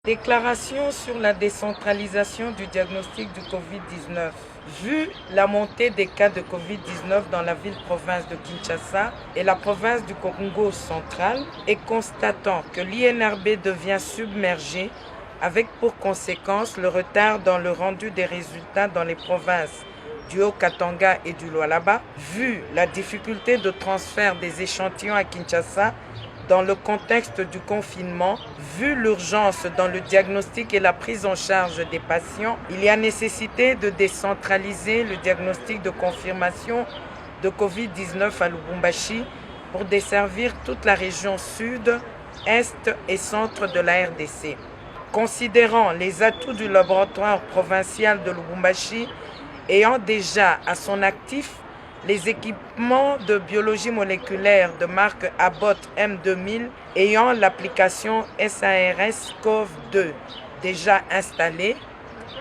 Déclaration sur la décentralisation du diagnostic du Covid-19. Vu la montée des cas de Covid-19 dans la ville-province de Kinshasa et la province du Congo central, et constatant que l'INRB devient submergé, avec pour conséquence le retard dans le rendu des résultats dans les provinces du Haut-Katanga et du Lualaba, vu la difficulté de transfert des échantillons à Kinshasa dans le contexte du confinement, vu l'urgence dans le diagnostic et la prise en charge des patients, il y a nécessité de décentraliser le diagnostic de confirmation de Covid-19 à Lubumbashi pour desservir toute la région sud, est et centre de la RDC. Considérant les atouts du laboratoire provincial de Lubumbashi ayant déjà à son actif les équipements de biologie moléculaire de marque Abbott M2000 ayant l'application SARS-CoV-2 déjà installée,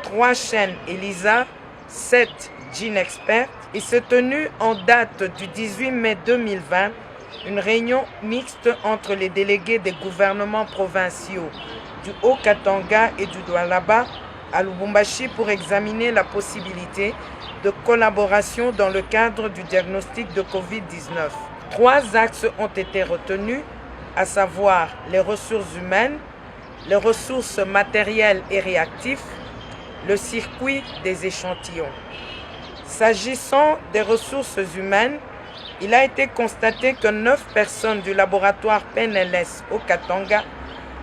3 chaînes ELISA, 7 GeneXpert, il s'est tenu en date du 18 mai 2020 une réunion mixte entre les délégués des gouvernements provinciaux du Haut-Katanga et du Lualaba à Lubumbashi pour examiner la possibilité de collaboration dans le cadre du diagnostic de Covid-19. 3 axes ont été retenus, à savoir les ressources humaines, les ressources matérielles et réactives, le circuit des échantillons. S'agissant des ressources humaines, il a été constaté que 9 personnes du laboratoire PNLS au Katanga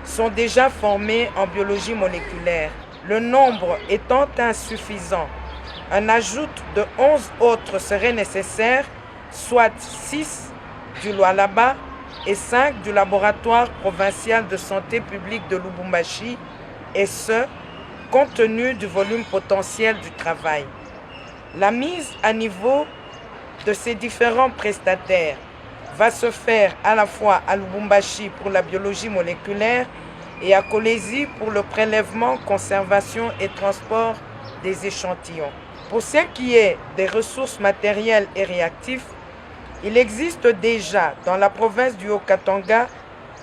sont déjà formées en biologie moléculaire. Le nombre étant insuffisant, un ajout de 11 autres serait nécessaire, soit 6 du Lualaba et 5 du laboratoire provincial de santé publique de Lubumbashi, et ce, compte tenu du volume potentiel du travail. La mise à niveau de ces différents prestataires va se faire à la fois à Lubumbashi pour la biologie moléculaire et à Kolwezi pour le prélèvement, conservation et transport des échantillons. Pour ce qui est des ressources matérielles et réactives, il existe déjà dans la province du Haut-Katanga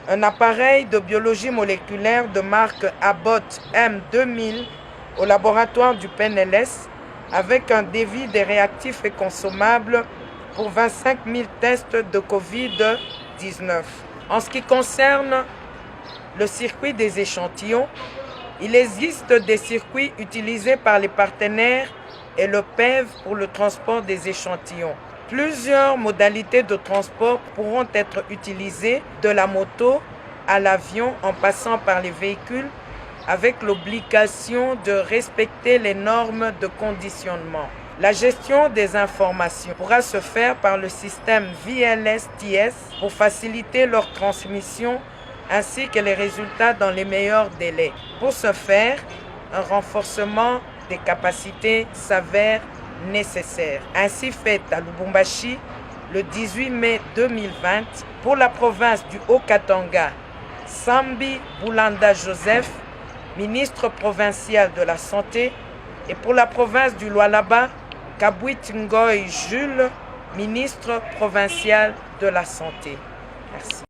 un appareil de biologie moléculaire de marque Abbott M2000 au laboratoire du PNLS avec un débit des réactifs et consommables pour 25 000 tests de Covid-19. En ce qui concerne le circuit des échantillons, il existe des circuits utilisés par les partenaires et le PEV pour le transport des échantillons. Plusieurs modalités de transport pourront être utilisées, de la moto à l'avion en passant par les véhicules, avec l'obligation de respecter les normes de conditionnement. La gestion des informations pourra se faire par le système VLSTS pour faciliter leur transmission ainsi que les résultats dans les meilleurs délais. Pour ce faire, un renforcement des capacités s'avère nécessaire. Ainsi fait à Lubumbashi le 18 mai 2020 pour la province du Haut-Katanga, Sambi Boulanda Joseph, ministre provincial de la Santé, et pour la province du Lualaba, Kabwit Ngoy Jules, ministre provincial de la Santé. Merci.